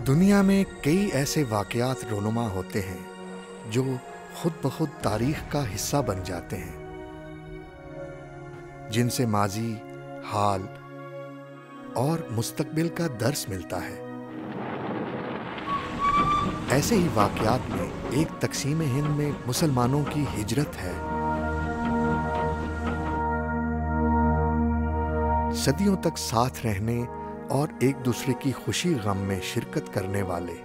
دنیا میں کئی ایسے واقعات رونما ہوتے ہیں جو خود بخود تاریخ کا حصہ بن جاتے ہیں، جن سے ماضی، حال اور مستقبل کا درس ملتا ہے۔ ایسے ہی واقعات میں ایک تقسیم ہند میں مسلمانوں کی ہجرت ہے۔ صدیوں تک ساتھ رہنے اور ایک دوسرے کی خوشی غم میں شرکت کرنے والے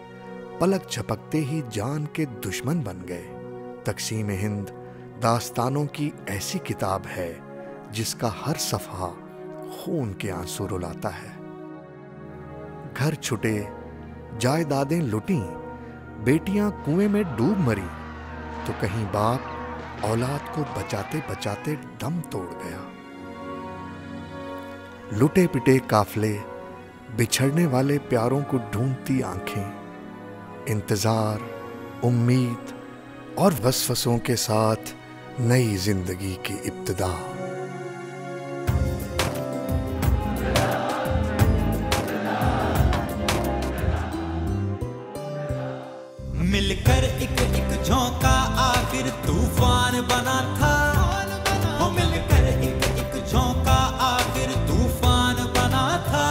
پلک جھپکتے ہی جان کے دشمن بن گئے۔ تقسیم ہند داستانوں کی ایسی کتاب ہے جس کا ہر صفحہ خون کے آنسو رلاتا ہے۔ گھر چھٹے، جائیدادیں لٹیں، بیٹیاں کنویں میں ڈوب مری، تو کہیں باپ اولاد کو بچاتے بچاتے دم توڑ گیا۔ لٹے پٹے قافلے، بچھڑنے والے پیاروں کو ڈھونڈتی آنکھیں، انتظار، امید اور وسوسوں کے ساتھ نئی زندگی کی ابتدا۔ مل کر ایک جھونکا آخر طوفان بنا تھا، مل کر ایک جھونکا آخر طوفان بنا تھا،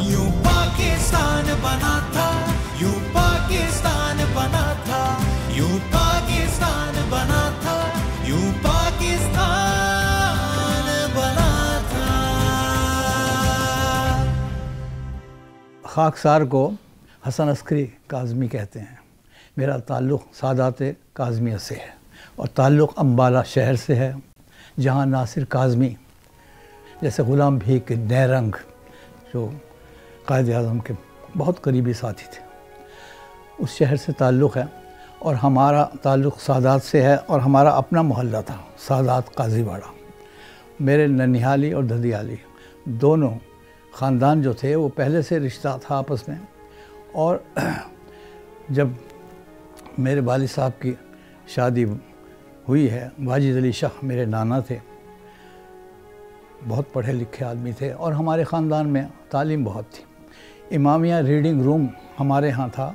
یوں پاکستان بنا تھا، یوں پاکستان بنا تھا، یوں پاکستان بنا تھا، یوں پاکستان بنا تھا۔ خاکسار کو حسن عسکری کاظمی کہتے ہیں۔ میرا تعلق سادات کاظمیہ سے ہے اور تعلق امبالہ شہر سے ہے، جہاں ناصر کاظمی جیسے غلام بھیک نیرنگ جو قائد اعظم کے بہت قریبی ساتھی تھے، اس شہر سے تعلق ہے۔ اور ہمارا تعلق سادات سے ہے اور ہمارا اپنا محلہ تھا سادات قاضی واڑہ۔ میرے ننیہالی اور دھدیالی دونوں خاندان جو تھے وہ پہلے سے رشتہ تھا آپس میں، اور جب میرے والد صاحب کی شادی ہوئی ہے، واجد علی شاہ میرے نانا تھے، بہت پڑھے لکھے آدمی تھے اور ہمارے خاندان میں تعلیم بہت تھی۔ امامیہ ریڈنگ روم ہمارے ہاں تھا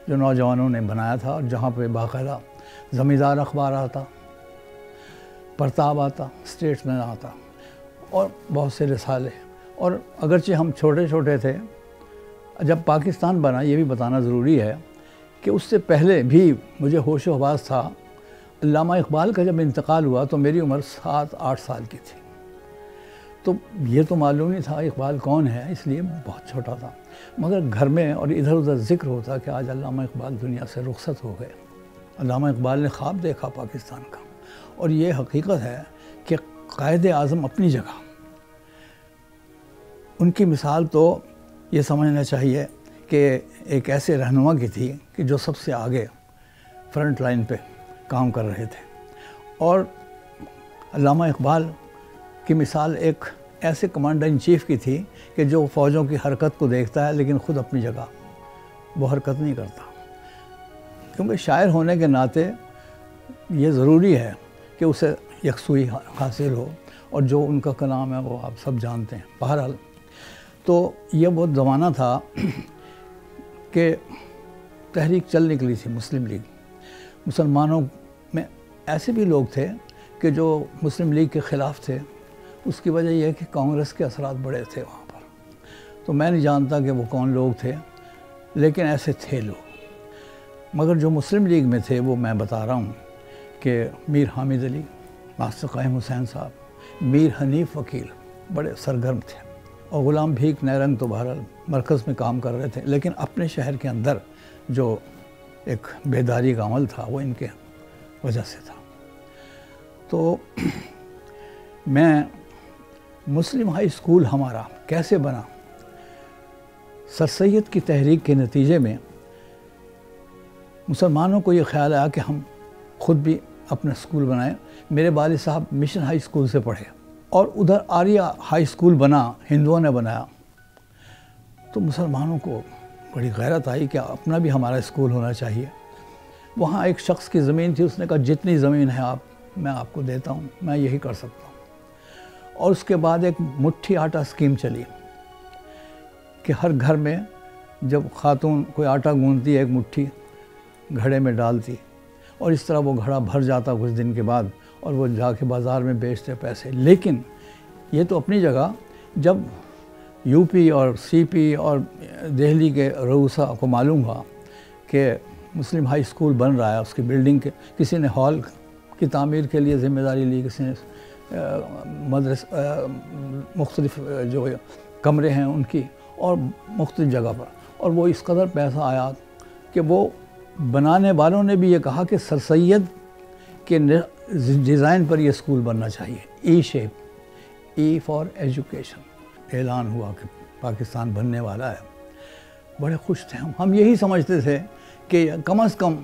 جو نوجوانوں نے بنایا تھا، اور جہاں پہ باقاعدہ زمیندار اخبار آتا، پرتاب آتا، اسٹیٹس میں آتا اور بہت سے رسالے۔ اور اگرچہ ہم چھوٹے چھوٹے تھے، جب پاکستان بنا، یہ بھی بتانا ضروری ہے کہ اس سے پہلے بھی مجھے ہوش و حواس تھا۔ علامہ اقبال کا جب انتقال ہوا تو میری عمر 7-8 سال کی تھی، تو یہ تو معلوم نہیں تھا اقبال کون ہے، اس لیے بہت چھوٹا تھا، مگر گھر میں اور ادھر ادھر ذکر ہوتا کہ آج علامہ اقبال دنیا سے رخصت ہو گئے۔ علامہ اقبال نے خواب دیکھا پاکستان کا، اور یہ حقیقت ہے کہ قائد اعظم اپنی جگہ، ان کی مثال تو یہ سمجھنا چاہیے کہ ایک ایسے رہنما کی تھی کہ جو سب سے آگے فرنٹ لائن پہ کام کر رہے تھے، اور علامہ اقبال کی مثال ایک ایسے کمانڈر ان چیف کی تھی کہ جو فوجوں کی حرکت کو دیکھتا ہے لیکن خود اپنی جگہ وہ حرکت نہیں کرتا، کیونکہ شاعر ہونے کے ناطے یہ ضروری ہے کہ اسے یکسوئی حاصل ہو، اور جو ان کا کلام ہے وہ آپ سب جانتے ہیں۔ بہرحال تو یہ وہ زمانہ تھا کہ تحریک چل نکلی تھی مسلم لیگ۔ مسلمانوں میں ایسے بھی لوگ تھے کہ جو مسلم لیگ کے خلاف تھے، اس کی وجہ یہ ہے کہ کانگریس کے اثرات بڑے تھے وہاں پر، تو میں نہیں جانتا کہ وہ کون لوگ تھے، لیکن ایسے تھے لوگ۔ مگر جو مسلم لیگ میں تھے وہ میں بتا رہا ہوں کہ میر حامد علی، ماسٹر قائم حسین صاحب، میر حنیف وکیل بڑے سرگرم تھے، اور غلام بھیک نیرنگ تو بہرحال مرکز میں کام کر رہے تھے، لیکن اپنے شہر کے اندر جو ایک بیداری کا عمل تھا وہ ان کے وجہ سے تھا۔ تو میں مسلم ہائی اسکول ہمارا کیسے بنا؟ سر سید کی تحریک کے نتیجے میں مسلمانوں کو یہ خیال آیا کہ ہم خود بھی اپنا اسکول بنائیں۔ میرے والد صاحب مشن ہائی اسکول سے پڑھے، اور ادھر آریہ ہائی اسکول بنا، ہندوؤں نے بنایا، تو مسلمانوں کو بڑی غیرت آئی کہ اپنا بھی ہمارا اسکول ہونا چاہیے۔ وہاں ایک شخص کی زمین تھی، اس نے کہا جتنی زمین ہے میں آپ کو دیتا ہوں، میں یہی کر سکتا ہوں۔ اور اس کے بعد ایک مٹھی آٹا اسکیم چلی کہ ہر گھر میں جب خاتون کوئی آٹا گوندتی ہے ایک مٹھی گھڑے میں ڈالتی اور اس طرح وہ گھڑا بھر جاتا کچھ دن کے بعد اور وہ جا کے بازار میں بیچتے پیسے. لیکن یہ تو اپنی جگہ، جب یو پی اور سی پی اور دہلی کے رؤسا کو معلوم ہوا کہ مسلم ہائی اسکول بن رہا ہے، اس کی بلڈنگ کے کسی نے ہال کی تعمیر کے لیے ذمہ داری لی، کسی نے مختلف جو کمرے ہیں ان کی اور مختلف جگہ پر، اور وہ اس قدر پیسہ آیا کہ وہ بنانے والوں نے بھی یہ کہا کہ سر سید کے ڈیزائن پر یہ اسکول بننا چاہیے. ای شیپ، ای فار ایجوکیشن. اعلان ہوا کہ پاکستان بننے والا ہے. بڑے خوش تھے ہم یہی سمجھتے تھے کہ کم از کم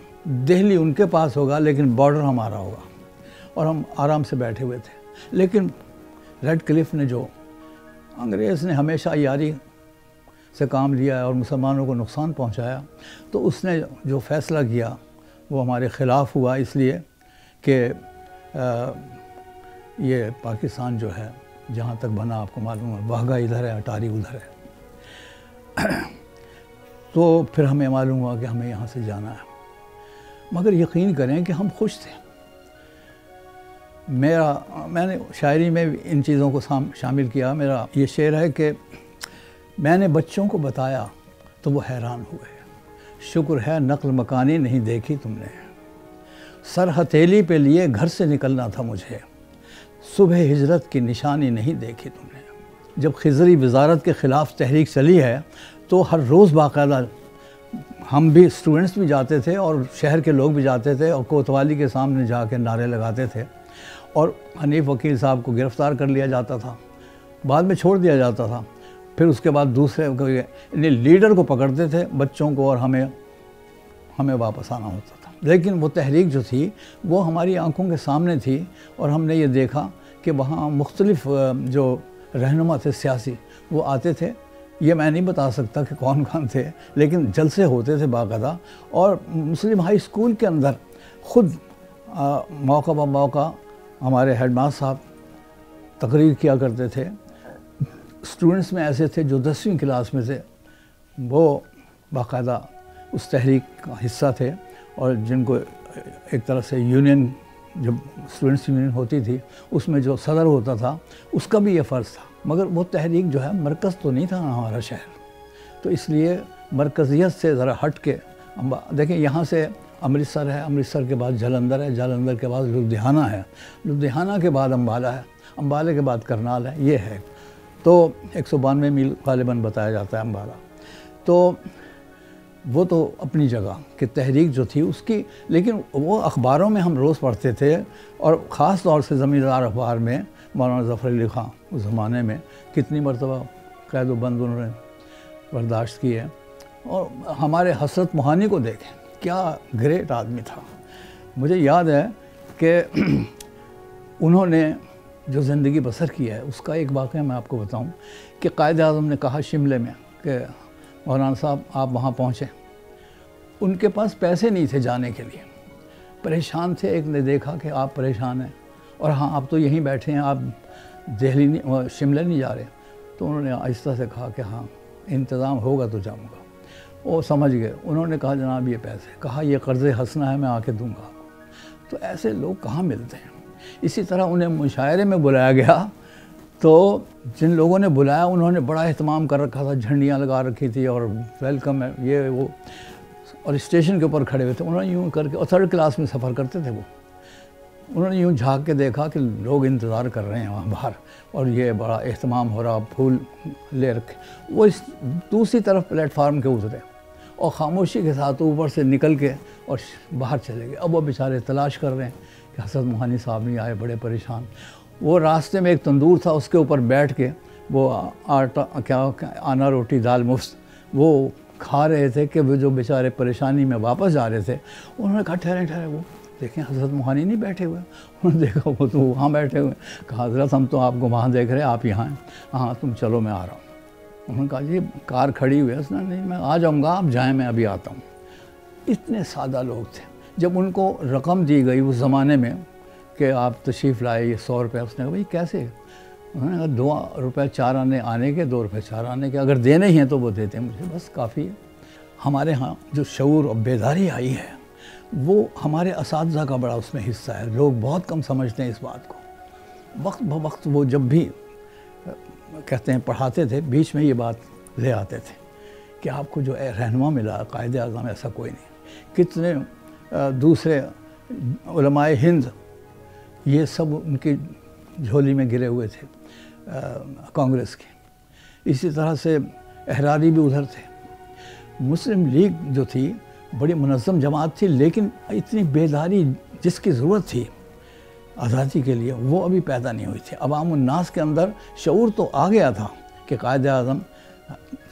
دہلی ان کے پاس ہوگا لیکن بارڈر ہمارا ہوگا، اور ہم آرام سے بیٹھے ہوئے تھے. لیکن ریڈ کلف نے جو انگریز نے ہمیشہ یاری سے کام لیا ہے اور مسلمانوں کو نقصان پہنچایا، تو اس نے جو فیصلہ کیا وہ ہمارے خلاف ہوا، اس لیے کہ یہ پاکستان جو ہے جہاں تک بنا آپ کو معلوم ہے، واہگہ ادھر ہے، اٹاری ادھر ہے. تو پھر ہمیں معلوم ہوا کہ ہمیں یہاں سے جانا ہے. مگر یقین کریں کہ ہم خوش تھے. میں نے شاعری میں ان چیزوں کو شامل کیا. میرا یہ شعر ہے کہ میں نے بچوں کو بتایا تو وہ حیران ہوئے، شکر ہے نقل مکانی نہیں دیکھی تم نے، سر ہتھیلی پہ لیے گھر سے نکلنا تھا مجھے، صبح ہجرت کی نشانی نہیں دیکھی تم نے. جب خضری وزارت کے خلاف تحریک چلی ہے تو ہر روز باقاعدہ ہم بھی اسٹوڈنٹس بھی جاتے تھے اور شہر کے لوگ بھی جاتے تھے اور کوتوالی کے سامنے جا کے نعرے لگاتے تھے، اور حنیف وکیل صاحب کو گرفتار کر لیا جاتا تھا، بعد میں چھوڑ دیا جاتا تھا. پھر اس کے بعد دوسرے لیڈر کو پکڑتے تھے، بچوں کو، اور ہمیں واپس آنا ہوتا تھا. لیکن وہ تحریک جو تھی وہ ہماری آنکھوں کے سامنے تھی، اور ہم نے یہ دیکھا کہ وہاں مختلف جو رہنما تھے سیاسی وہ آتے تھے. یہ میں نہیں بتا سکتا کہ کون کون تھے، لیکن جلسے ہوتے تھے باقاعدہ. اور مسلم ہائی اسکول کے اندر خود موقع بہ موقع ہمارے ہیڈ ماسٹر صاحب تقریر کیا کرتے تھے. اسٹوڈنٹس میں ایسے تھے جو 10ویں کلاس میں تھے، وہ باقاعدہ اس تحریک کا حصہ تھے، اور جن کو ایک طرح سے یونین، جب اسٹوڈنٹس یونین ہوتی تھی اس میں جو صدر ہوتا تھا اس کا بھی یہ فرض تھا. مگر وہ تحریک جو ہے مرکز تو نہیں تھا ہمارا شہر، تو اس لیے مرکزیت سے ذرا ہٹ کے دیکھیں یہاں سے امرتسر ہے، امرتسر کے بعد جلندھر ہے، جلندھر کے بعد لدھیانہ ہے، لدھیانہ کے بعد امبالہ ہے، امبالہ کے بعد کرنال ہے. یہ ہے تو 192 میل غالباً بتایا جاتا ہے امبالہ. تو وہ تو اپنی جگہ کہ تحریک جو تھی اس کی، لیکن وہ اخباروں میں ہم روز پڑھتے تھے، اور خاص طور سے زمیندار اخبار میں مولانا ظفر علی خان اس زمانے میں کتنی مرتبہ قید و بند انہوں نے برداشت کی ہے. اور ہمارے حسرت موہانی کو دیکھیں، کیا گریٹ آدمی تھا. مجھے یاد ہے کہ انہوں نے جو زندگی بسر کی ہے اس کا ایک واقعہ میں آپ کو بتاؤں کہ قائد اعظم نے کہا شملے میں کہ مولانا صاحب آپ وہاں پہنچیں. ان کے پاس پیسے نہیں تھے جانے کے لیے، پریشان تھے. ایک نے دیکھا کہ آپ پریشان ہیں اور ہاں آپ تو یہیں بیٹھے ہیں، آپ دہلی نہیں، شملہ نہیں جا رہے. تو انہوں نے آہستہ سے کہا کہ ہاں انتظام ہوگا تو جاؤں گا. وہ سمجھ گئے. انہوں نے کہا جناب یہ پیسے، کہا یہ قرض حسنہ ہے میں آ کے دوں گا. تو ایسے لوگ کہاں ملتے ہیں. اسی طرح انہیں مشاعرے میں بلایا گیا، تو جن لوگوں نے بلایا انہوں نے بڑا اہتمام کر رکھا تھا، جھنڈیاں لگا رکھی تھی اور ویلکم ہے یہ وہ، اور اسٹیشن کے اوپر کھڑے ہوئے تھے. انہوں نے یوں کر کے، اور 3rd کلاس میں سفر کرتے تھے وہ، انہوں نے یوں جھانک کے دیکھا کہ لوگ انتظار کر رہے ہیں وہاں باہر، اور یہ بڑا اہتمام ہو رہا، پھول لے رکھے. وہ اس دوسری طرف پلیٹ فارم کے اترے اور خاموشی کے ساتھ اوپر سے نکل کے اور باہر چلے گئے. اب وہ بیچارے تلاش کر رہے ہیں کہ حسرت موہانی صاحب نہیں آئے، بڑے پریشان. وہ راستے میں ایک تندور تھا، اس کے اوپر بیٹھ کے وہ آٹا، کیا آنا روٹی دال مفت وہ کھا رہے تھے کہ وہ جو بیچارے پریشانی میں واپس جا رہے تھے. انہوں نے کہا ٹھہرے وہ دیکھیں حضرت موہانی نہیں بیٹھے ہوئے. انہوں نے دیکھا وہ تو وہاں بیٹھے ہوئے. کہا حضرت ہم تو آپ کو وہاں دیکھ رہے ہیں، آپ یہاں ہیں. ہاں تم چلو میں آ رہا ہوں. انہوں نے کہا جی کار کھڑی ہوئی ہے. اس نے نہیں میں آ جاؤں گا، آپ جائیں میں ابھی آتا ہوں. اتنے سادہ لوگ تھے. جب ان کو رقم دی گئی اس زمانے میں کہ آپ تشریف لائے یہ 100 روپے، اس نے کہا بھائی کیسے؟ انہوں نے کہا 2 روپے 4 آنے کے، 2 روپے 4 آنے کے، اگر دینے ہی ہیں تو وہ دیتے ہیں مجھے، بس کافی ہے. ہمارے ہاں جو شعور اور بیداری آئی ہے وہ ہمارے اساتذہ کا بڑا اس میں حصہ ہے. لوگ بہت کم سمجھتے ہیں اس بات کو. وقت بوقت وہ جب بھی کہتے ہیں پڑھاتے تھے بیچ میں یہ بات لے آتے تھے کہ آپ کو جو رہنما ملا قائد اعظم ایسا کوئی نہیں. کتنے دوسرے علماء ہند یہ سب ان کی جھولی میں گرے ہوئے تھے کانگریس کے. اسی طرح سے احراری بھی ادھر تھے. مسلم لیگ جو تھی بڑی منظم جماعت تھی لیکن اتنی بیداری جس کی ضرورت تھی آزادی کے لیے وہ ابھی پیدا نہیں ہوئی تھی. عوام الناس کے اندر شعور تو آ گیا تھا کہ قائد اعظم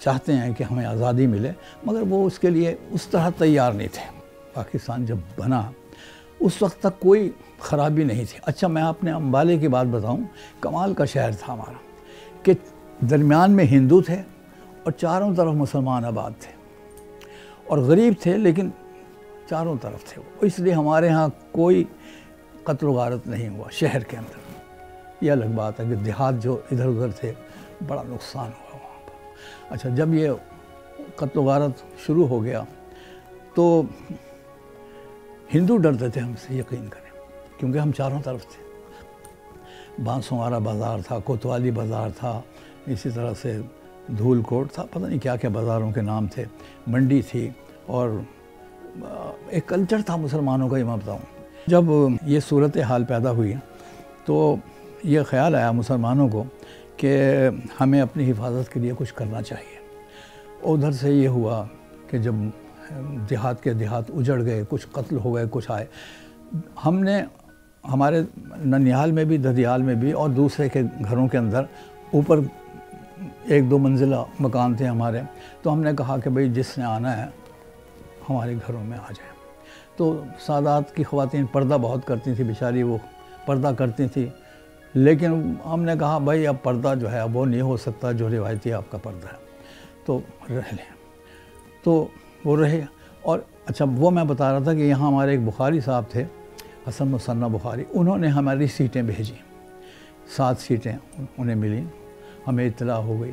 چاہتے ہیں کہ ہمیں آزادی ملے مگر وہ اس کے لیے اس طرح تیار نہیں تھے. پاکستان جب بنا اس وقت تک کوئی خرابی نہیں تھی. اچھا میں آپ نے امبالے کی بات بتاؤں. کمال کا شہر تھا ہمارا کہ درمیان میں ہندو تھے اور چاروں طرف مسلمان آباد تھے اور غریب تھے لیکن چاروں طرف تھے. اس لیے ہمارے ہاں کوئی قتل و غارت نہیں ہوا شہر کے اندر. یہ الگ بات ہے کہ دیہات جو ادھر ادھر تھے بڑا نقصان ہوا وہاں پر. اچھا جب یہ قتل و غارت شروع ہو گیا تو ہندو ڈرتے تھے ہم سے, یقین کریں, کیونکہ ہم چاروں طرف تھے. بانسوارا بازار تھا, کوتوالی بازار تھا, اسی طرح سے دھول کوٹ تھا, پتہ نہیں کیا کیا بازاروں کے نام تھے, منڈی تھی اور ایک کلچر تھا مسلمانوں کا. یہ میں بتاؤں جب یہ صورتحال پیدا ہوئی تو یہ خیال آیا مسلمانوں کو کہ ہمیں اپنی حفاظت کے لیے کچھ کرنا چاہیے. ادھر سے یہ ہوا کہ جب دیہات کے دیہات اجڑ گئے, کچھ قتل ہو گئے, کچھ آئے. ہم نے ہمارے ننیال میں بھی, ددیال میں بھی اور دوسرے کے گھروں کے اندر اوپر 1-2 منزلہ مکان تھے ہمارے. تو ہم نے کہا کہ بھئی جس نے آنا ہے ہمارے گھروں میں آ جائے. تو سادات کی خواتین پردہ بہت کرتی تھیں بیچاری, وہ پردہ کرتی تھیں لیکن ہم نے کہا بھائی اب پردہ جو ہے وہ نہیں ہو سکتا جو روایتی آپ کا پردہ ہے, تو رہ لیں. تو وہ رہے. اور اچھا وہ میں بتا رہا تھا کہ یہاں ہمارے ایک بخاری صاحب تھے, حسن مثنی بخاری, انہوں نے ہماری سیٹیں بھیجی. 7 سیٹیں انہیں ملیں, ہمیں اطلاع ہو گئی,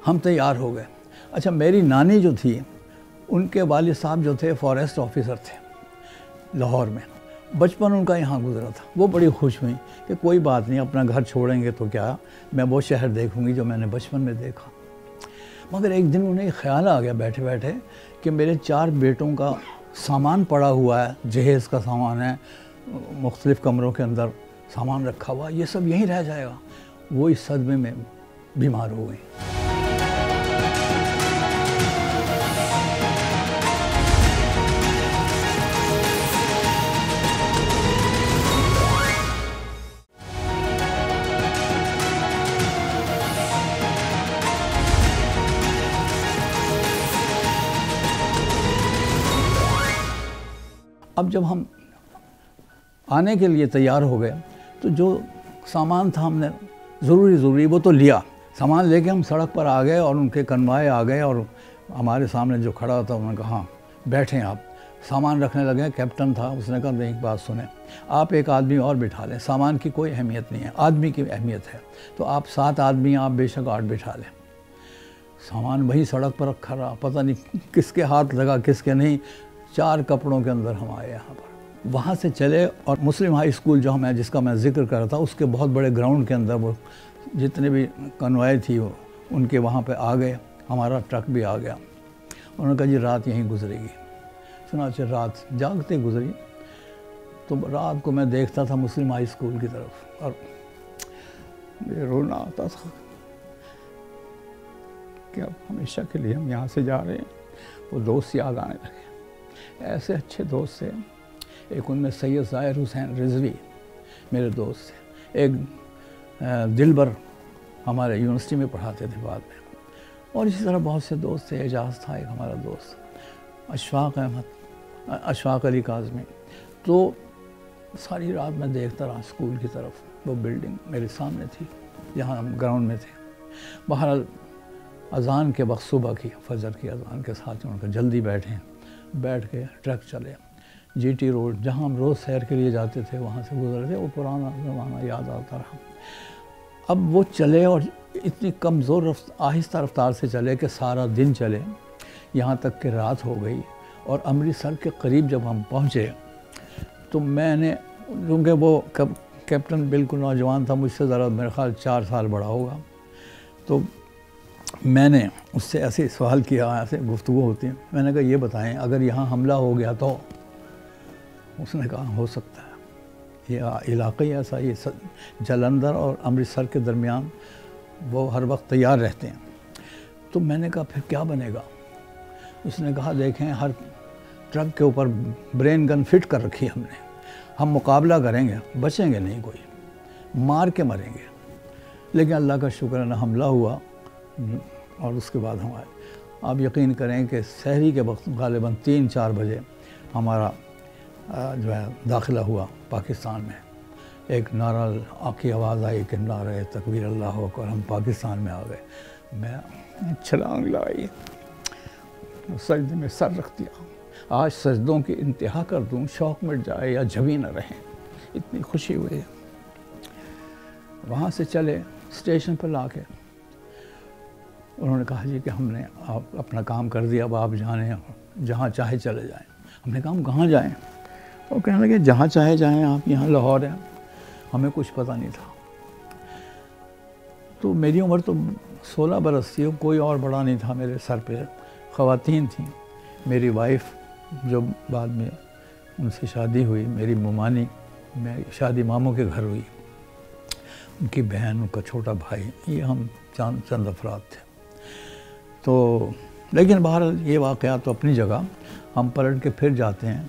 ہم تیار ہو گئے. اچھا میری نانی جو تھی ان کے والد صاحب جو تھے فارسٹ آفیسر تھے لاہور میں. بچپن ان کا یہاں گزرا تھا. وہ بڑی خوش ہوئی کہ کوئی بات نہیں, اپنا گھر چھوڑیں گے تو کیا, میں وہ شہر دیکھوں گی جو میں نے بچپن میں دیکھا. مگر ایک دن انہیں خیال آ گیا بیٹھے بیٹھے کہ میرے 4 بیٹوں کا سامان پڑا ہوا ہے, جہیز کا سامان ہے, مختلف کمروں کے اندر سامان رکھا ہوا, یہ سب یہیں رہ جائے گا. وہ اس صدمے میں بیمار ہو گئی. اب جب ہم آنے کے لیے تیار ہو گئے تو جو سامان تھا ہم نے ضروری وہ تو لیا. سامان لے کے ہم سڑک پر آ گئے اور ان کے کنوائے آ گئے اور ہمارے سامنے جو کھڑا تھا انہوں نے کہا بیٹھیں آپ. سامان رکھنے لگے. کیپٹن تھا, اس نے کہا نہیں ایک بات سنیں, آپ ایک آدمی اور بٹھا لیں, سامان کی کوئی اہمیت نہیں ہے, آدمی کی اہمیت ہے. تو آپ 7 آدمی ہیں, آپ بے شک 8 بٹھا لیں. سامان وہی سڑک پر رکھا رہا, پتہ نہیں کس کے ہاتھ لگا کس کے نہیں. 4 کپڑوں کے اندر ہم آئے یہاں پر. وہاں سے چلے اور مسلم ہائی اسکول جو ہمیں جس کا میں ذکر کر رہا تھا اس کے بہت بڑے گراؤنڈ کے اندر وہ جتنے بھی کنوائے تھی وہ ان کے وہاں پہ آ گئے. ہمارا ٹرک بھی آ گیا. انہوں نے کہا جی رات یہیں گزرے گی. چنانچہ رات جاگتے گزری. تو رات کو میں دیکھتا تھا مسلم ہائی اسکول کی طرف اور مجھے رونا آتا تھا کہ اب ہمیشہ کے لیے ہم یہاں سے جا رہے ہیں. وہ دوست یاد آنے لگے. ایسے اچھے دوست تھے. ایک ان میں سید ظاہر حسین رضوی میرے دوست تھے. ایک دلبر ہمارے یونیورسٹی میں پڑھاتے تھے بعد میں. اور اسی طرح بہت سے دوست تھے. اعجاز تھا ایک ہمارا دوست, اشفاق احمد, اشفاق علی کاظمی. تو ساری رات میں دیکھتا رہا اسکول کی طرف. وہ بلڈنگ میرے سامنے تھی جہاں ہم گراؤنڈ میں تھے. بہرحال اذان کے وقت صبح کی فجر کی اذان کے ساتھ انہوں نے جلدی بیٹھیں. بیٹھ کے ٹرک چلے. جی ٹی روڈ جہاں ہم روز سیر کے لیے جاتے تھے وہاں سے گزرے تھے. وہ پرانا زمانہ یاد آتا رہا. اب وہ چلے اور اتنی کمزور آہستہ رفتار سے چلے کہ سارا دن چلے. یہاں تک کہ رات ہو گئی، اور امرتسر کے قریب جب ہم پہنچے تو میں نے، کیونکہ وہ کیپٹن بالکل نوجوان تھا، مجھ سے ذرا میرے خیال 4 سال بڑا ہوگا، تو میں نے اس سے ایسے سوال کیا، ایسے گفتگو ہوتی ہے، میں نے کہا یہ بتائیں اگر یہاں حملہ ہو گیا تو؟ اس نے کہا ہو سکتا ہے، یہ علاقہ ہی ایسا، یہ جلندھر اور امرتسر کے درمیان وہ ہر وقت تیار رہتے ہیں۔ تو میں نے کہا پھر کیا بنے گا؟ اس نے کہا دیکھیں ہر ٹرک کے اوپر برین گن فٹ کر رکھی ہم نے، ہم مقابلہ کریں گے، بچیں گے نہیں، کوئی مار کے مریں گے۔ لیکن اللہ کا شکر ہے نہ حملہ ہوا، اور اس کے بعد ہمارے، آپ یقین کریں کہ سحری کے وقت غالباً 3-4 بجے ہمارا جو ہے داخلہ ہوا پاکستان میں۔ ایک نعرہ کی آواز آئی کہ نعرہ تکبیر اللہ اکبر، ہم پاکستان میں آ گئے۔ میں چھلانگ لائی، سجدے میں سر رکھ دیا، آج سجدوں کی انتہا کر دوں، شوق مٹ جائے یا جھوی نہ رہیں، اتنی خوشی ہوئی۔ وہاں سے چلے اسٹیشن پر لا کے انہوں نے کہا جی کہ ہم نے آپ اپنا کام کر دیا، اب آپ جانے جہاں چاہے چلے جائیں۔ ہم نے کہا ہم کہاں جائیں؟ وہ کہنے لگے جہاں چاہے جائیں آپ، یہاں لاہور ہے۔ ہمیں کچھ پتہ نہیں تھا، تو میری عمر تو 16 برس تھی، کوئی اور بڑا نہیں تھا میرے سر پہ، خواتین تھیں۔ میری وائف جو بعد میں ان سے شادی ہوئی، میری ممانی، میری شادی ماموں کے گھر ہوئی، ان کی بہن، ان کا چھوٹا بھائی، یہ ہم چند افراد تھے۔ تو لیکن بہرحال یہ واقعات تو اپنی جگہ، ہم پلٹ کے پھر جاتے ہیں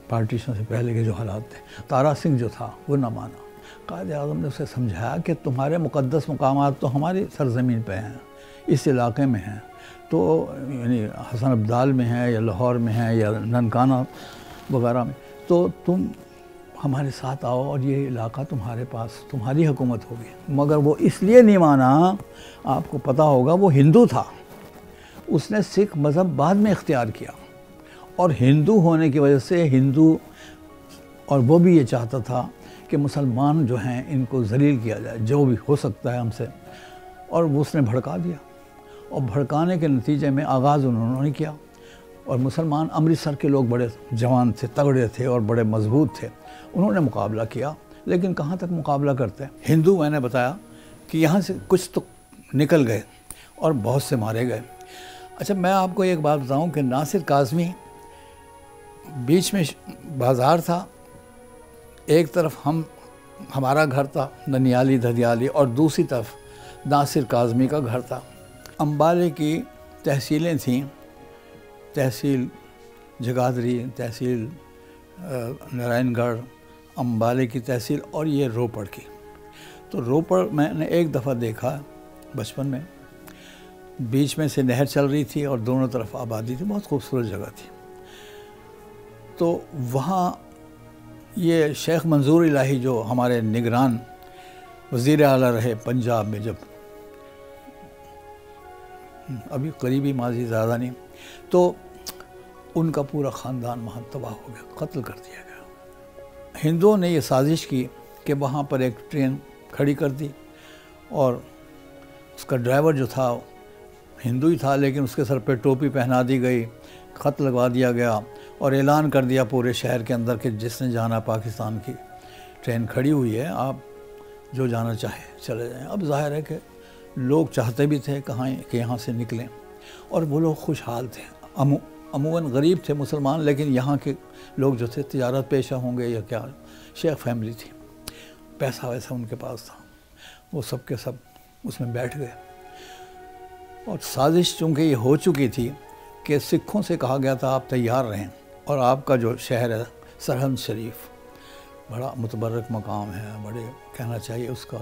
پارٹیشن سے پہلے کے جو حالات تھے۔ تارا سنگھ جو تھا وہ نہ مانا، قائد اعظم نے اسے سمجھایا کہ تمہارے مقدس مقامات تو ہماری سرزمین پہ ہیں، اس علاقے میں ہیں، تو یعنی حسن ابدال میں ہیں یا لاہور میں ہیں یا ننکانہ وغیرہ میں، تو تم ہمارے ساتھ آؤ اور یہ علاقہ تمہارے پاس، تمہاری حکومت ہوگی۔ مگر وہ اس لیے نہیں مانا، آپ کو پتہ ہوگا وہ ہندو تھا، اس نے سکھ مذہب بعد میں اختیار کیا، اور ہندو ہونے کی وجہ سے ہندو، اور وہ بھی یہ چاہتا تھا کہ مسلمان جو ہیں ان کو ذلیل کیا جائے جو بھی ہو سکتا ہے ہم سے، اور وہ اس نے بھڑکا دیا، اور بھڑکانے کے نتیجے میں آغاز انہوں نے کیا، اور مسلمان امرتسر کے لوگ بڑے جوان تھے، تگڑے تھے اور بڑے مضبوط تھے، انہوں نے مقابلہ کیا، لیکن کہاں تک مقابلہ کرتے ہیں؟ ہندو میں نے بتایا کہ یہاں سے کچھ تو نکل گئے اور بہت سے مارے گئے۔ اچھا میں آپ کو ایک بات بتاؤں کہ ناصر کاظمی، بیچ میں بازار تھا، ایک طرف ہمارا گھر تھا ننیالی دھدیالی، اور دوسری طرف ناصر کاظمی کا گھر تھا۔ امبالے کی تحصیلیں تھیں، تحصیل جگادری، تحصیل نارائن گڑھ، امبالے کی تحصیل، اور یہ روپڑ کی۔ تو روپڑ میں نے ایک دفعہ دیکھا بچپن میں، بیچ میں سے نہر چل رہی تھی اور دونوں طرف آبادی تھی، بہت خوبصورت جگہ تھی۔ تو وہاں یہ شیخ منظور الہی جو ہمارے نگران وزیر اعلیٰ رہے پنجاب میں، جب ابھی قریبی ماضی زیادہ نہیں، تو ان کا پورا خاندان وہاں تباہ ہو گیا، قتل کر دیا گیا۔ ہندوؤں نے یہ سازش کی کہ وہاں پر ایک ٹرین کھڑی کر دی، اور اس کا ڈرائیور جو تھا ہندو ہی تھا، لیکن اس کے سر پہ ٹوپی پہنا دی گئی، خط لگوا دیا گیا، اور اعلان کر دیا پورے شہر کے اندر کہ جس نے جانا پاکستان کی ٹرین کھڑی ہوئی ہے، آپ جو جانا چاہے چلے جائیں۔ اب ظاہر ہے کہ لوگ چاہتے بھی تھے کہ یہاں سے نکلیں، اور وہ لوگ خوشحال تھے، عموماً غریب تھے مسلمان، لیکن یہاں کے لوگ جو تھے تجارت پیشہ ہوں گے یا کیا، شیخ فیملی تھی، پیسہ ویسا ان کے پاس تھا، وہ سب کے سب اس میں بیٹھ گئے۔ اور سازش چونکہ یہ ہو چکی تھی کہ سکھوں سے کہا گیا تھا آپ تیار رہیں، اور آپ کا جو شہر ہے سرہند شریف بڑا متبرک مقام ہے، بڑے کہنا چاہیے اس کا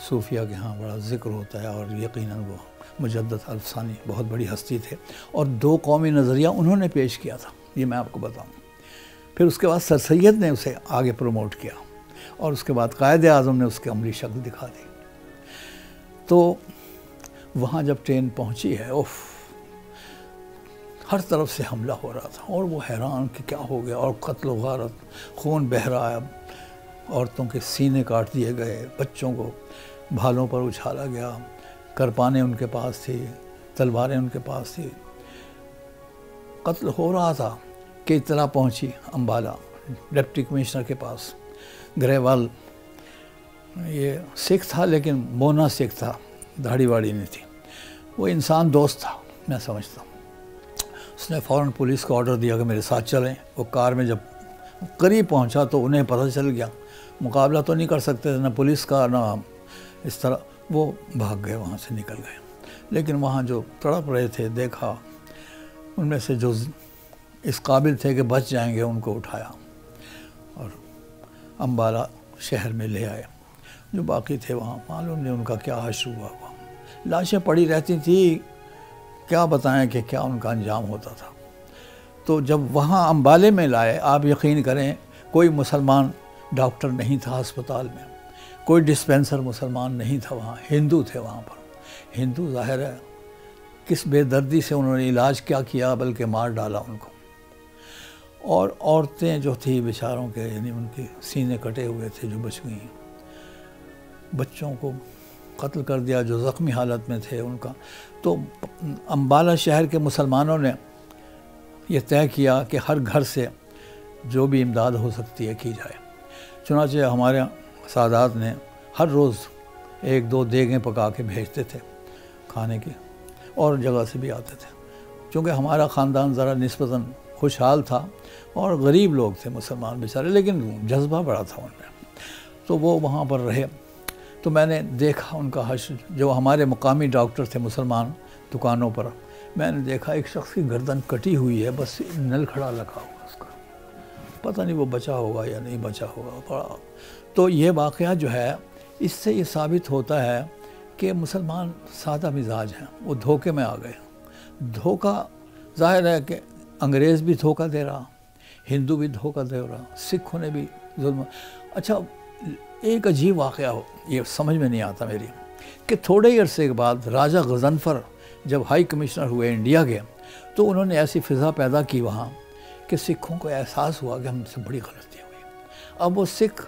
صوفیہ کے ہاں بڑا ذکر ہوتا ہے، اور یقیناً وہ مجدد الفسانی بہت بڑی ہستی تھے، اور 2 قومی نظریہ انہوں نے پیش کیا تھا، یہ میں آپ کو بتاؤں۔ پھر اس کے بعد سر سید نے اسے آگے پروموٹ کیا، اور اس کے بعد قائد اعظم نے اس کے عملی شکل دکھا دی۔ تو وہاں جب ٹرین پہنچی ہے، ہر طرف سے حملہ ہو رہا تھا، اور وہ حیران کہ کیا ہو گیا، اور قتل و غارت، خون بہہ رہا ہے، عورتوں کے سینے کاٹ دیے گئے، بچوں کو بھالوں پر اچھالا گیا، کرپانیں ان کے پاس تھی، تلواریں ان کے پاس تھی. قتل ہو رہا تھا کہ اطلاع پہنچی امبالہ ڈپٹی کمشنر کے پاس. گریوال یہ سکھ تھا لیکن مونا سکھ تھا, داڑھی واڑی نہیں تھی. وہ انسان دوست تھا میں سمجھتا ہوں. اس نے فوراً پولیس کو آرڈر دیا کہ میرے ساتھ چلیں. وہ کار میں جب قریب پہنچا تو انہیں پتہ چل گیا, مقابلہ تو نہیں کر سکتے نہ پولیس کا نہ اس طرح, وہ بھاگ گئے وہاں سے نکل گئے. لیکن وہاں جو تڑپ رہے تھے دیکھا, ان میں سے جو اس قابل تھے کہ بچ جائیں گے ان کو اٹھایا اور امبالہ شہر میں لے آئے. جو باقی تھے وہاں معلوم نہیں ان کا کیا حشر ہوا. لاشیں پڑی رہتی تھی, کیا بتائیں کہ کیا ان کا انجام ہوتا تھا. تو جب وہاں امبالے میں لائے, آپ یقین کریں کوئی مسلمان ڈاکٹر نہیں تھا ہسپتال میں, کوئی ڈسپینسر مسلمان نہیں تھا وہاں, ہندو تھے وہاں پر. ہندو ظاہر ہے کس بے دردی سے انہوں نے علاج کیا کیا, بلکہ مار ڈالا ان کو. اور عورتیں جو تھی بیچاروں کے, یعنی ان کے سینے کٹے ہوئے تھے جو بچ گئیں. بچوں کو قتل کر دیا جو زخمی حالت میں تھے ان کا. تو امبالہ شہر کے مسلمانوں نے یہ طے کیا کہ ہر گھر سے جو بھی امداد ہو سکتی ہے کی جائے. چنانچہ ہمارے سادات نے ہر روز 1-2 دیگیں پکا کے بھیجتے تھے کھانے کی, اور جگہ سے بھی آتے تھے. چونکہ ہمارا خاندان ذرا نسبتاً خوشحال تھا اور غریب لوگ تھے مسلمان بیچارے, لیکن جذبہ بڑا تھا ان میں. تو وہ وہاں پر رہے. تو میں نے دیکھا ان کا حشر. جو ہمارے مقامی ڈاکٹر تھے مسلمان دکانوں پر, میں نے دیکھا ایک شخص کی گردن کٹی ہوئی ہے, بس نل کھڑا لگا ہوا اس کا. پتہ نہیں وہ بچا ہوگا یا نہیں بچا ہوگا. تو یہ واقعہ جو ہے اس سے یہ ثابت ہوتا ہے کہ مسلمان سادہ مزاج ہیں. وہ دھوکے میں آ گئے. دھوکہ ظاہر ہے کہ انگریز بھی دھوکہ دے رہا, ہندو بھی دھوکہ دے رہا, سکھوں نے بھی ظلم. اچھا ایک عجیب واقعہ ہو, یہ سمجھ میں نہیں آتا میری, کہ تھوڑے ہی عرصے کے بعد راجہ غضنفر جب ہائی کمشنر ہوئے انڈیا کے, تو انہوں نے ایسی فضا پیدا کی وہاں کہ سکھوں کو احساس ہوا کہ ہم سے بڑی غلطی ہوئی. اب وہ سکھ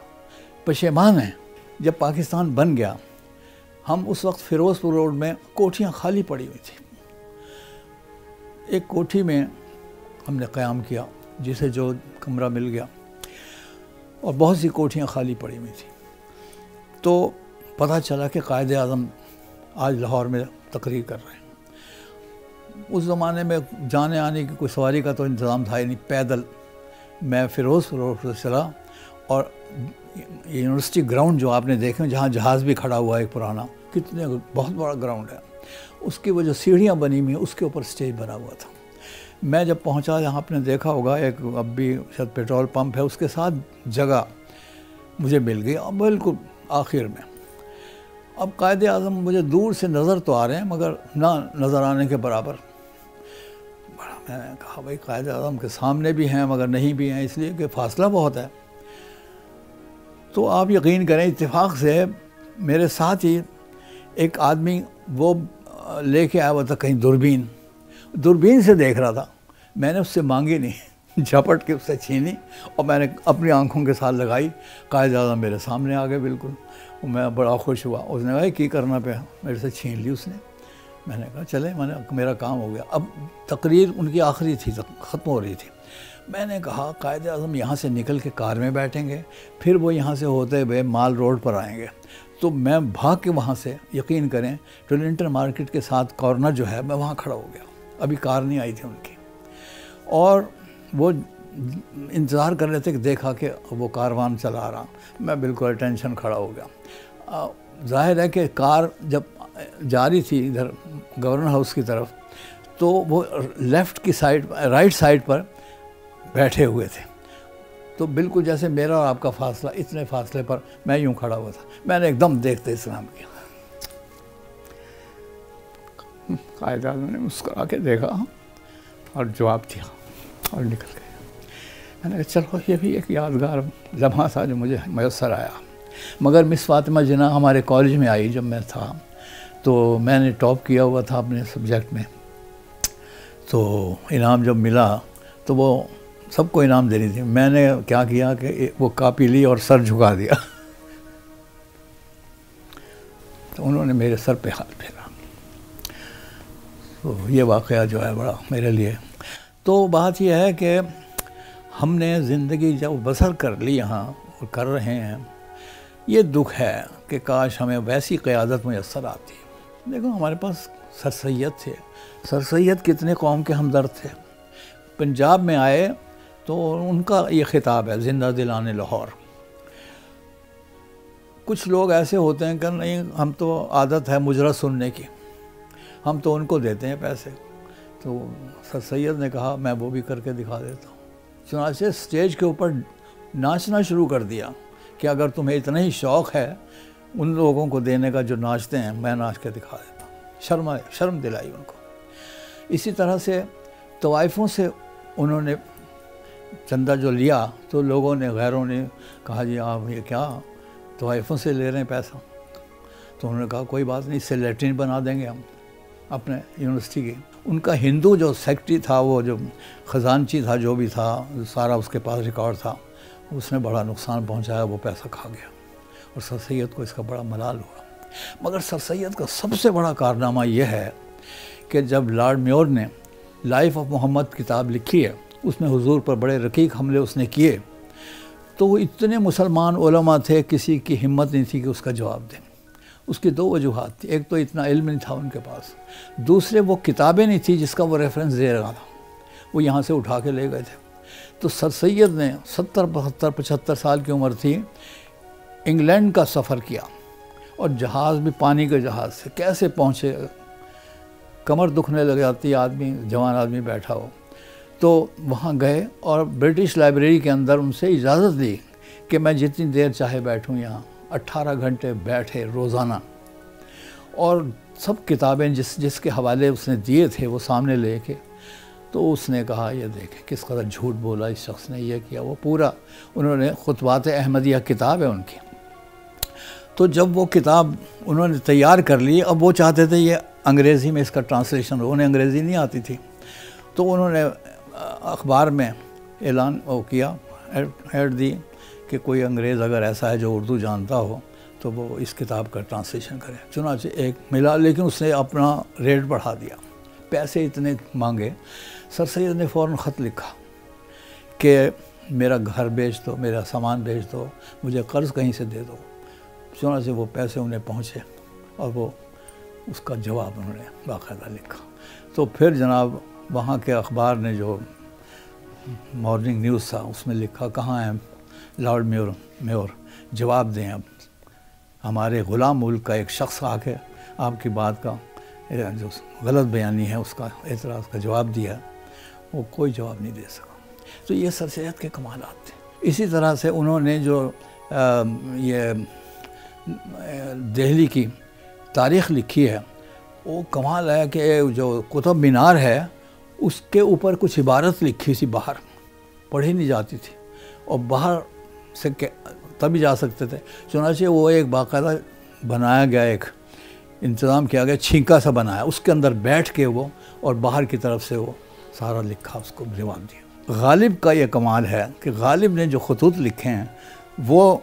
پشیمان ہیں. جب پاکستان بن گیا, ہم اس وقت فیروز پور روڈ میں کوٹھیاں خالی پڑی ہوئی تھیں. ایک کوٹھی میں ہم نے قیام کیا, جسے جو کمرہ مل گیا, اور بہت سی کوٹھیاں خالی پڑی ہوئی تھیں. تو پتہ چلا کہ قائد اعظم آج لاہور میں تقریر کر رہے ہیں. اس زمانے میں جانے آنے کی کوئی سواری کا تو انتظام تھا ہی نہیں. پیدل میں فیروز روڈ سے چلا, اور یونیورسٹی گراؤنڈ جو آپ نے دیکھے جہاں جہاز بھی کھڑا ہوا ہے ایک پرانا, کتنے بہت بڑا گراؤنڈ ہے, اس کی وہ جو سیڑھیاں بنی ہوئی ہیں اس کے اوپر سٹیج بنا ہوا تھا. میں جب پہنچا, جہاں آپ نے دیکھا ہوگا ایک اب بھی شاید پیٹرول پمپ ہے, اس کے ساتھ جگہ مجھے مل گئی بالکل آخر میں. اب قائد اعظم مجھے دور سے نظر تو آ رہے ہیں مگر نہ نظر آنے کے برابر. بڑا میں نے کہا بھائی قائد اعظم کے سامنے بھی ہیں مگر نہیں بھی ہیں, اس لیے کہ فاصلہ بہت ہے. تو آپ یقین کریں اتفاق سے میرے ساتھ ہی ایک آدمی وہ لے کے آیا ہوا تھا کہیں دوربین سے دیکھ رہا تھا. میں نے اس سے مانگی نہیں, جھپٹ کے اس سے چھینی اور میں نے اپنی آنکھوں کے ساتھ لگائی. قائد اعظم میرے سامنے آ گئے بالکل. میں بڑا خوش ہوا. اس نے کہا کی کرنا پہ, میرے سے چھین لی اس نے. میں نے کہا چلے, میرا کام ہو گیا. اب تقریر ان کی آخری تھی, ختم ہو رہی تھی. میں نے کہا قائد اعظم یہاں سے نکل کے کار میں بیٹھیں گے, پھر وہ یہاں سے ہوتے ہوئے مال روڈ پر آئیں گے. تو میں بھاگ کے وہاں سے, یقین کریں ٹولنٹن مارکیٹ کے ساتھ کارنر جو ہے, میں وہاں کھڑا ہو گیا. ابھی کار نہیں آئی تھی ان کی, اور وہ انتظار کر رہے تھے کہ دیکھا کہ وہ کاروان چلا آ رہا. میں بالکل اٹینشن کھڑا ہو گیا. ظاہر ہے کہ کار جب جا رہی تھی ادھر گورنر ہاؤس کی طرف, تو وہ لیفٹ کی سائڈ, رائٹ سائڈ پر بیٹھے ہوئے تھے. تو بالکل جیسے میرا اور آپ کا فاصلہ, اتنے فاصلے پر میں یوں کھڑا ہوا تھا. میں نے ایک دم دیکھتے سلام کیا. قائد اعظم نے مسکرا کے دیکھا اور جواب دیا اور نکل گئے. میں نے کہا چلو یہ بھی ایک یادگار لمحہ تھا جو مجھے میسر آیا. مگر مس فاطمہ جناح ہمارے کالج میں آئی جب میں تھا, تو میں نے ٹاپ کیا ہوا تھا اپنے سبجیکٹ میں. تو انعام جب ملا تو وہ سب کو انعام دینی تھی. میں نے کیا کیا کہ وہ کاپی لی اور سر جھکا دیا. تو انہوں نے میرے سر پہ ہاتھ پھیرا. تو یہ واقعہ جو ہے بڑا میرے لیے، تو بات یہ ہے کہ ہم نے زندگی جب بسر کر لی یہاں اور کر رہے ہیں، یہ دکھ ہے کہ کاش ہمیں ویسی قیادت میسر آتی۔ دیکھو ہمارے پاس سر سید تھے، سر سید کتنے قوم کے ہمدرد تھے۔ پنجاب میں آئے تو ان کا یہ خطاب ہے، زندہ دلان لاہور۔ کچھ لوگ ایسے ہوتے ہیں کہ نہیں، ہم تو عادت ہے مجرا سننے کی، ہم تو ان کو دیتے ہیں پیسے۔ تو سر سید نے کہا میں وہ بھی کر کے دکھا دیتا ہوں۔ چنانچہ اسٹیج کے اوپر ناچنا شروع کر دیا کہ اگر تمہیں اتنا ہی شوق ہے ان لوگوں کو دینے کا جو ناچتے ہیں، میں ناچ کے دکھا دیتا ہوں۔ شرم دلائی ان کو۔ اسی طرح سے طوائفوں سے انہوں نے چندہ جو لیا تو لوگوں نے، غیروں نے کہا جی آپ یہ کیا طوائفوں سے لے رہے ہیں پیسہ؟ تو انہوں نے کہا کوئی بات نہیں، اس سے لیٹرین بنا دیں گے ہم اپنے یونیورسٹی کی۔ ان کا ہندو جو سیکٹری تھا، وہ جو خزانچی تھا، جو بھی تھا، سارا اس کے پاس ریکارڈ تھا، اس نے بڑا نقصان پہنچایا، وہ پیسہ کھا گیا اور سر سید کو اس کا بڑا ملال ہوا۔ مگر سر سید کا سب سے بڑا کارنامہ یہ ہے کہ جب لارڈ میور نے لائف آف محمد کتاب لکھی ہے، اس میں حضور پر بڑے رقیق حملے اس نے کیے، تو وہ اتنے مسلمان علماء تھے، کسی کی ہمت نہیں تھی کہ اس کا جواب دیں۔ اس کی دو وجوہات تھی، ایک تو اتنا علم نہیں تھا ان کے پاس، دوسرے وہ کتابیں نہیں تھی جس کا وہ ریفرنس دے رہا تھا، وہ یہاں سے اٹھا کے لے گئے تھے۔ تو سر سید نے 70 72 75 سال کی عمر تھی، انگلینڈ کا سفر کیا، اور جہاز بھی پانی کے جہاز سے کیسے پہنچے، کمر دکھنے لگ جاتی آدمی، جوان آدمی بیٹھا ہو، تو وہاں گئے اور برٹش لائبریری کے اندر ان سے اجازت لی کہ میں جتنی دیر چاہے بیٹھوں یہاں۔ 18 گھنٹے بیٹھے روزانہ، اور سب کتابیں جس کے حوالے اس نے دیے تھے وہ سامنے لے کے، تو اس نے کہا یہ دیکھیں کس قدر جھوٹ بولا اس شخص نے، یہ کیا وہ پورا۔ انہوں نے خطبات احمدیہ کتاب ہے ان کی، تو جب وہ کتاب انہوں نے تیار کر لی، اب وہ چاہتے تھے یہ انگریزی میں اس کا ٹرانسلیشن ہو، انہیں انگریزی نہیں آتی تھی، تو انہوں نے اخبار میں اعلان کیا، ایڈ دی کہ کوئی انگریز اگر ایسا ہے جو اردو جانتا ہو تو وہ اس کتاب کا ٹرانسلیشن کرے۔ چنانچہ ایک ملا، لیکن اس نے اپنا ریٹ بڑھا دیا، پیسے اتنے مانگے۔ سر سید نے فوراً خط لکھا کہ میرا گھر بیچ دو، میرا سامان بیچ دو، مجھے قرض کہیں سے دے دو۔ چنانچہ وہ پیسے انہیں پہنچے اور وہ اس کا جواب انہوں نے باقاعدہ لکھا۔ تو پھر جناب وہاں کے اخبار نے جو مارننگ نیوز تھا اس میں لکھا کہاں ہے لارڈ میور، جواب دیں، اب ہمارے غلام ملک کا ایک شخص آ کے آپ کی بات کا جو غلط بیانی ہے اس کا اعتراض کا جواب دیا، وہ کوئی جواب نہیں دے سکا۔ تو یہ سر سید کے کمالات تھے۔ اسی طرح سے انہوں نے جو یہ دہلی کی تاریخ لکھی ہے، وہ کمال ہے کہ جو قطب مینار ہے اس کے اوپر کچھ عبارت لکھی سی باہر، پڑھی نہیں جاتی تھی، اور باہر سے تبھی جا سکتے تھے۔ چنانچہ وہ ایک باقاعدہ بنایا گیا، ایک انتظام کیا گیا، چھینکا سا بنایا، اس کے اندر بیٹھ کے وہ، اور باہر کی طرف سے وہ سارا لکھا، اس کو جواب دیا۔ غالب کا یہ کمال ہے کہ غالب نے جو خطوط لکھے ہیں وہ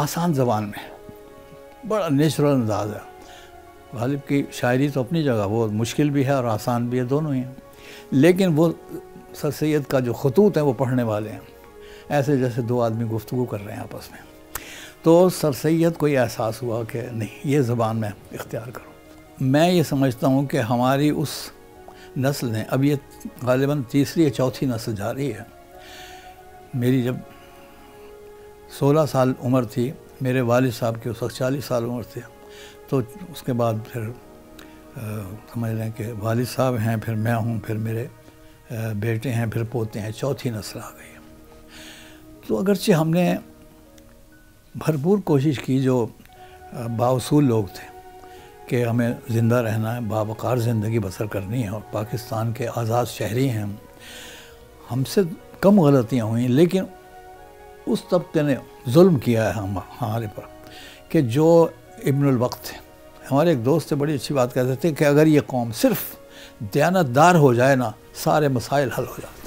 آسان زبان میں ہے، بڑا نیچرل انداز ہے۔ غالب کی شاعری تو اپنی جگہ وہ مشکل بھی ہے اور آسان بھی ہے، دونوں ہی ہیں، لیکن وہ سر سید کا جو خطوط ہیں وہ پڑھنے والے ہیں، ایسے جیسے دو آدمی گفتگو کر رہے ہیں آپس میں۔ تو سر سید کو یہ احساس ہوا کہ نہیں، یہ زبان میں اختیار کروں۔ میں یہ سمجھتا ہوں کہ ہماری اس نسل نے، اب یہ غالباً تیسری یا چوتھی نسل جا رہی ہے۔ میری جب 16 سال عمر تھی، میرے والد صاحب کی اس وقت 40 سال عمر تھی، تو اس کے بعد پھر سمجھ لیں کہ والد صاحب ہیں، پھر میں ہوں، پھر میرے بیٹے ہیں، پھر پوتے ہیں، چوتھی نسل آ گئی ہے۔ تو اگرچہ ہم نے بھرپور کوشش کی، جو بااصول لوگ تھے، کہ ہمیں زندہ رہنا ہے، باوقار زندگی بسر کرنی ہے، اور پاکستان کے آزاد شہری ہیں ہم سے کم غلطیاں ہوئیں، لیکن اس طبقے نے ظلم کیا ہے ہمارے پر، کہ جو ابن الوقت تھے۔ ہمارے ایک دوست سے بڑی اچھی بات کہتے تھے کہ اگر یہ قوم صرف دیانتدار ہو جائے نا، سارے مسائل حل ہو جاتے۔